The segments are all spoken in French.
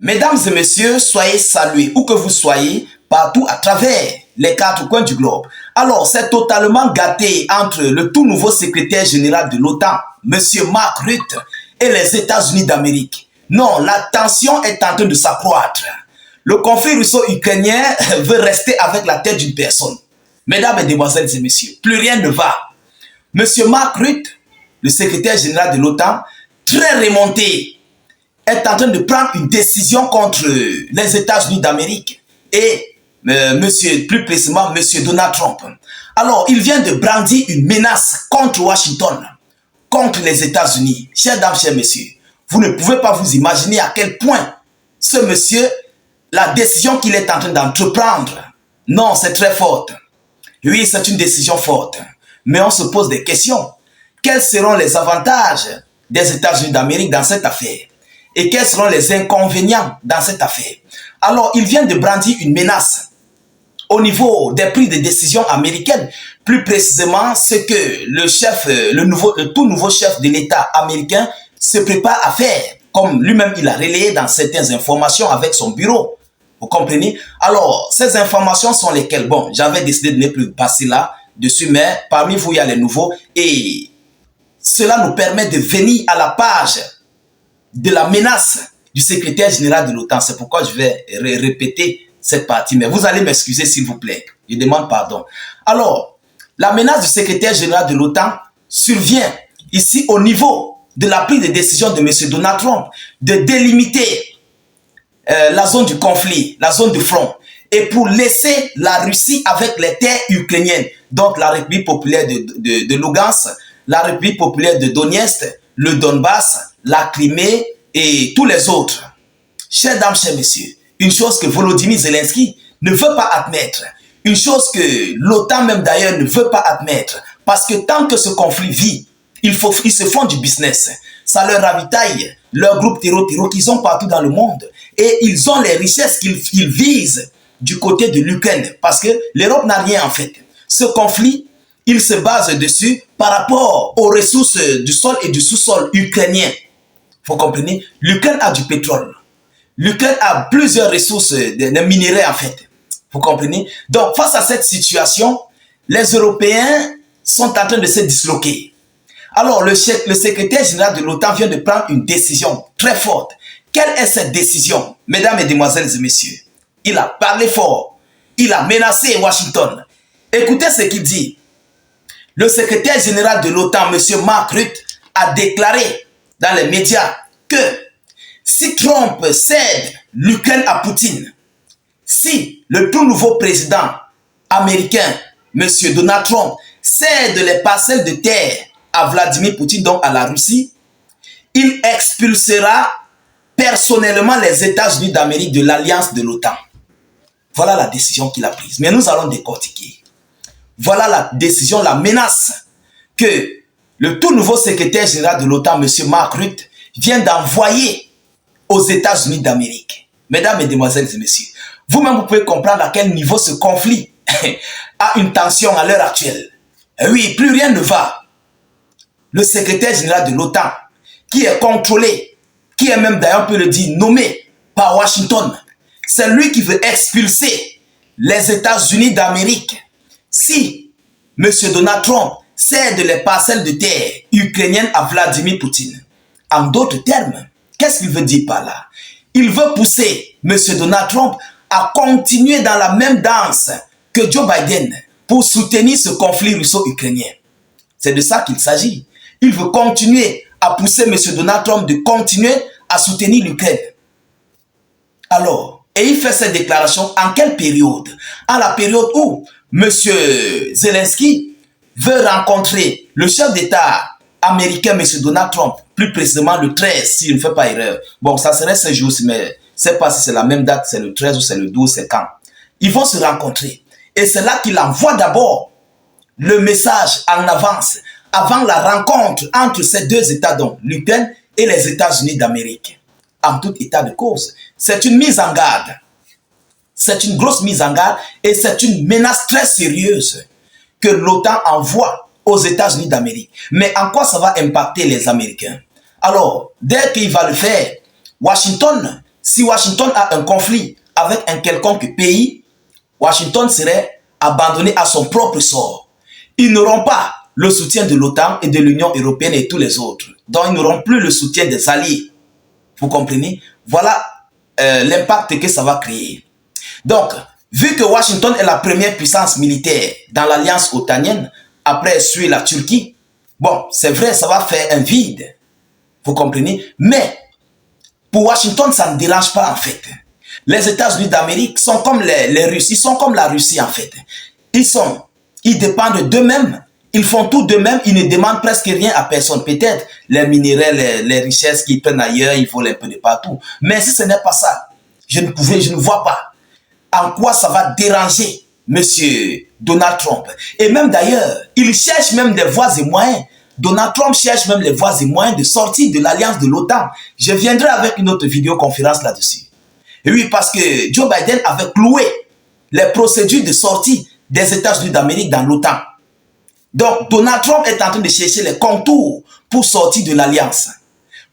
Mesdames et messieurs, soyez salués où que vous soyez, partout à travers les quatre coins du globe. Alors, c'est totalement gâté entre le tout nouveau secrétaire général de l'OTAN, M. Mark Rutte, et les États-Unis d'Amérique. Non, la tension est en train de s'accroître. Le conflit russo-ukrainien veut rester avec la tête d'une personne. Mesdames, Mesdemoiselles et messieurs, plus rien ne va. M. Mark Rutte, le secrétaire général de l'OTAN, très remonté, est en train de prendre une décision contre les États-Unis d'Amérique et plus précisément M. Donald Trump. Alors, il vient de brandir une menace contre Washington, contre les États-Unis. Chers dames, chers messieurs, vous ne pouvez pas vous imaginer à quel point ce monsieur, la décision qu'il est en train d'entreprendre, non, c'est très forte. Oui, c'est une décision forte. Mais on se pose des questions. Quels seront les avantages des États-Unis d'Amérique dans cette affaire? Et quels seront les inconvénients dans cette affaire? Alors, il vient de brandir une menace au niveau des prises de décision américaines, plus précisément ce que le tout nouveau chef de l'État américain se prépare à faire, comme lui-même il a relayé dans certaines informations avec son bureau. Vous comprenez? Alors, ces informations sont lesquelles? Bon, j'avais décidé de ne plus passer là-dessus, mais parmi vous, il y a les nouveaux. Et cela nous permet de venir à la page de la menace du secrétaire général de l'OTAN. C'est pourquoi je vais répéter cette partie. Mais vous allez m'excuser, s'il vous plaît. Je demande pardon. Alors, la menace du secrétaire général de l'OTAN survient ici au niveau de la prise de décision de M. Donald Trump de délimiter la zone du conflit, la zone du front, et pour laisser la Russie avec les terres ukrainiennes, donc la République populaire de Lugansk, la République populaire de Donetsk, le Donbass, la Crimée et tous les autres. Chers dames, chers messieurs, une chose que Volodymyr Zelensky ne veut pas admettre, une chose que l'OTAN même d'ailleurs ne veut pas admettre, parce que tant que ce conflit vit, ils se font du business. Ça leur ravitaille leurs groupes terror qu'ils ont partout dans le monde. Et ils ont les richesses qu'ils visent du côté de l'Ukraine. Parce que l'Europe n'a rien en fait. Ce conflit, il se base dessus par rapport aux ressources du sol et du sous-sol ukrainien. Vous comprenez? L'Ukraine a du pétrole. L'Ukraine a plusieurs ressources de minerais en fait. Vous comprenez? Donc face à cette situation, les Européens sont en train de se disloquer. Alors le secrétaire général de l'OTAN vient de prendre une décision très forte. Quelle est cette décision? Mesdames, Mesdemoiselles et messieurs, il a parlé fort. Il a menacé Washington. Écoutez ce qu'il dit. Le secrétaire général de l'OTAN, M. Mark Rutte, a déclaré dans les médias que si Trump cède l'Ukraine à Poutine, si le tout nouveau président américain, M. Donald Trump, cède les parcelles de terre à Vladimir Poutine, donc à la Russie, il expulsera personnellement les États-Unis d'Amérique de l'alliance de l'OTAN. Voilà la décision qu'il a prise. Mais nous allons décortiquer. Voilà la décision, la menace que le tout nouveau secrétaire général de l'OTAN, M. Mark Rutte, vient d'envoyer aux États-Unis d'Amérique. Mesdames, Mesdemoiselles et messieurs, vous-même vous pouvez comprendre à quel niveau ce conflit a une tension à l'heure actuelle. Et oui, plus rien ne va. Le secrétaire général de l'OTAN, qui est contrôlé, qui est même d'ailleurs, on peut le dire, nommé par Washington, c'est lui qui veut expulser les États-Unis d'Amérique. Si M. Donald Trump cède les parcelles de terre ukrainiennes à Vladimir Poutine, en d'autres termes, qu'est-ce qu'il veut dire par là? Il veut pousser M. Donald Trump à continuer dans la même danse que Joe Biden pour soutenir ce conflit russo-ukrainien. C'est de ça qu'il s'agit. Il veut continuer à pousser M. Donald Trump de continuer à soutenir l'Ukraine. Alors, et il fait cette déclaration en quelle période? À la période où M. Zelensky veut rencontrer le chef d'État américain, M. Donald Trump, plus précisément le 13, si je ne fais pas erreur. Bon, ça serait ce jour-ci, mais je ne sais pas si c'est la même date, c'est le 13 ou c'est le 12, c'est quand. Ils vont se rencontrer. Et c'est là qu'il envoie d'abord le message en avance, avant la rencontre entre ces deux États, donc l'Ukraine et les États-Unis d'Amérique. En tout état de cause, c'est une mise en garde. C'est une grosse mise en garde et c'est une menace très sérieuse que l'OTAN envoie aux États-Unis d'Amérique. Mais en quoi ça va impacter les Américains? Alors, dès qu'il va le faire, Washington Si Washington a un conflit avec un quelconque pays, Washington serait abandonné à son propre sort. Ils n'auront pas le soutien de l'OTAN et de l'Union européenne et tous les autres. Donc, ils n'auront plus le soutien des alliés. Vous comprenez? Voilà l'impact que ça va créer. Donc, vu que Washington est la première puissance militaire dans l'alliance otanienne, après suit la Turquie, bon, c'est vrai, ça va faire un vide. Vous comprenez? Mais, pour Washington, ça ne dérange pas en fait. Les États-Unis d'Amérique sont comme les Russes, ils sont comme la Russie en fait. Ils dépendent d'eux-mêmes, ils font tout d'eux-mêmes, ils ne demandent presque rien à personne. Peut-être les minéraux, les richesses qu'ils prennent ailleurs, ils volent un peu de partout. Mais si ce n'est pas ça, je ne vois pas en quoi ça va déranger Monsieur Donald Trump. Et même d'ailleurs, il cherche même des voies et moyens. Donald Trump cherche même les voies et moyens de sortir de l'alliance de l'OTAN. Je viendrai avec une autre vidéoconférence là-dessus. Et oui, parce que Joe Biden avait cloué les procédures de sortie des États-Unis d'Amérique dans l'OTAN. Donc, Donald Trump est en train de chercher les contours pour sortir de l'alliance.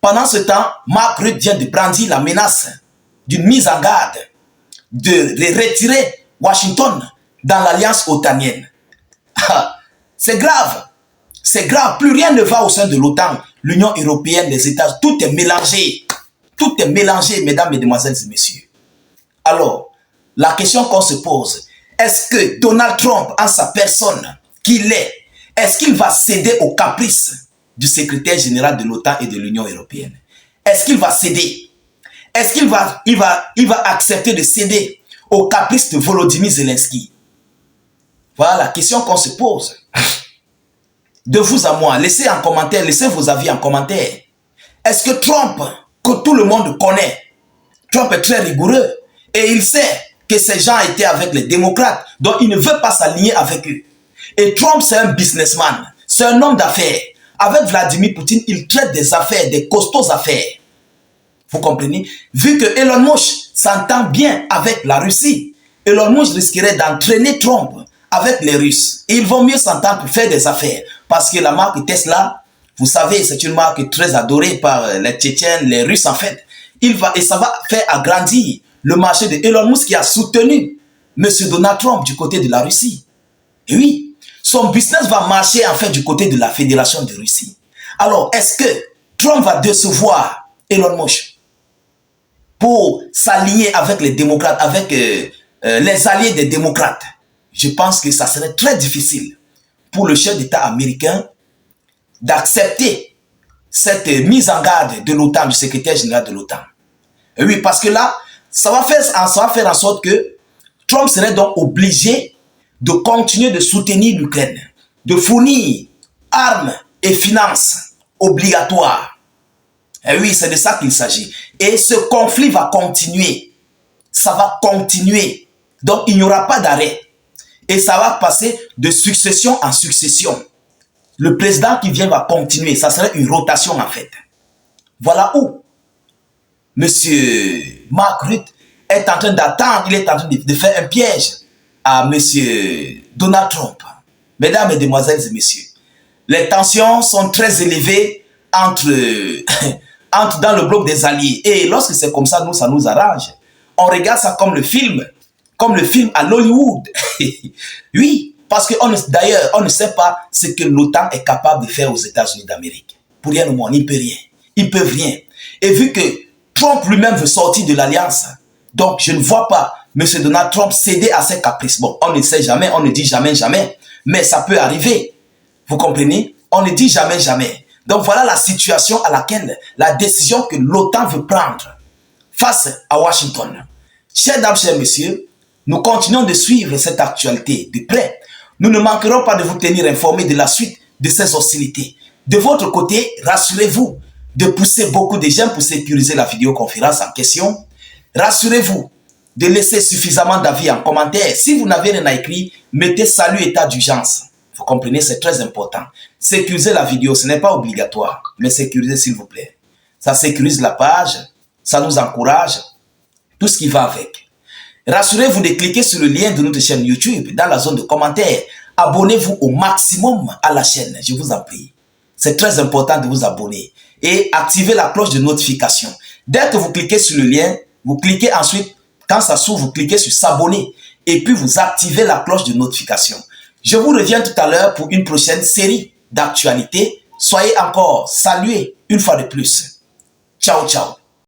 Pendant ce temps, Mark Rutte vient de brandir la menace d'une mise en garde, de retirer Washington dans l'alliance otanienne. C'est grave. C'est grave. Plus rien ne va au sein de l'OTAN, l'Union européenne, les États, tout est mélangé. Tout est mélangé, mesdames, mesdemoiselles et messieurs. Alors, la question qu'on se pose, est-ce que Donald Trump, en sa personne qu'il est-ce qu'il va céder aux caprices du secrétaire général de l'OTAN et de l'Union européenne? Est-ce qu'il va céder? Est-ce qu'il va accepter de céder aux caprices de Volodymyr Zelensky? Voilà la question qu'on se pose. De vous à moi, laissez en commentaire, laissez vos avis en commentaire. Est-ce que Trump, que tout le monde connaît, Trump est très rigoureux et il sait que ces gens étaient avec les démocrates, donc il ne veut pas s'aligner avec eux. Et Trump, c'est un businessman, c'est un homme d'affaires. Avec Vladimir Poutine, il traite des affaires, des costauds affaires. Vous comprenez? Vu que Elon Musk s'entend bien avec la Russie, Elon Musk risquerait d'entraîner Trump avec les Russes. Et ils vont mieux s'entendre pour faire des affaires. Parce que la marque Tesla, vous savez, c'est une marque très adorée par les Tchétchènes, les Russes en fait. Et ça va faire agrandir le marché de Elon Musk qui a soutenu M. Donald Trump du côté de la Russie. Et oui, son business va marcher en fait du côté de la Fédération de Russie. Alors, est-ce que Trump va décevoir Elon Musk pour s'aligner avec les démocrates, avec les alliés des démocrates? Je pense que ça serait très difficile pour le chef d'État américain d'accepter cette mise en garde de l'OTAN, du secrétaire général de l'OTAN. Et oui, parce que là, ça va faire en sorte que Trump serait donc obligé de continuer de soutenir l'Ukraine, de fournir armes et finances obligatoires. Et oui, c'est de ça qu'il s'agit. Et ce conflit va continuer. Ça va continuer. Donc, il n'y aura pas d'arrêt. Et ça va passer de succession en succession. Le président qui vient va continuer. Ça serait une rotation en fait. Voilà où M. Mark Rutte est en train d'attendre, il est en train de faire un piège à M. Donald Trump. Mesdames, Mesdemoiselles et Messieurs, les tensions sont très élevées entre dans le bloc des alliés. Et lorsque c'est comme ça, ça nous arrange. On regarde ça comme le film à Hollywood. Oui, parce que d'ailleurs, on ne sait pas ce que l'OTAN est capable de faire aux États-Unis d'Amérique. Pour rien au monde, il ne peut rien. Ils ne peuvent rien. Et vu que Trump lui-même veut sortir de l'alliance, donc je ne vois pas M. Donald Trump céder à ses caprices. Bon, on ne sait jamais, on ne dit jamais, jamais. Mais ça peut arriver. Vous comprenez? On ne dit jamais, jamais. Donc voilà la situation à laquelle, la décision que l'OTAN veut prendre face à Washington. Chers dames, chers messieurs, nous continuons de suivre cette actualité de près. Nous ne manquerons pas de vous tenir informés de la suite de ces hostilités. De votre côté, rassurez-vous de pousser beaucoup de j'aime pour sécuriser la vidéoconférence en question. Rassurez-vous de laisser suffisamment d'avis en commentaire. Si vous n'avez rien à écrire, mettez salut état d'urgence. Vous comprenez, c'est très important. Sécuriser la vidéo, ce n'est pas obligatoire, mais sécuriser s'il vous plaît. Ça sécurise la page, ça nous encourage, tout ce qui va avec. Rassurez-vous de cliquer sur le lien de notre chaîne YouTube dans la zone de commentaires. Abonnez-vous au maximum à la chaîne, je vous en prie. C'est très important de vous abonner et activez la cloche de notification. Dès que vous cliquez sur le lien, Vous cliquez ensuite, quand ça s'ouvre, vous cliquez sur s'abonner et puis vous activez la cloche de notification. Je vous reviens tout à l'heure pour une prochaine série d'actualités. Soyez encore salués une fois de plus. Ciao, ciao.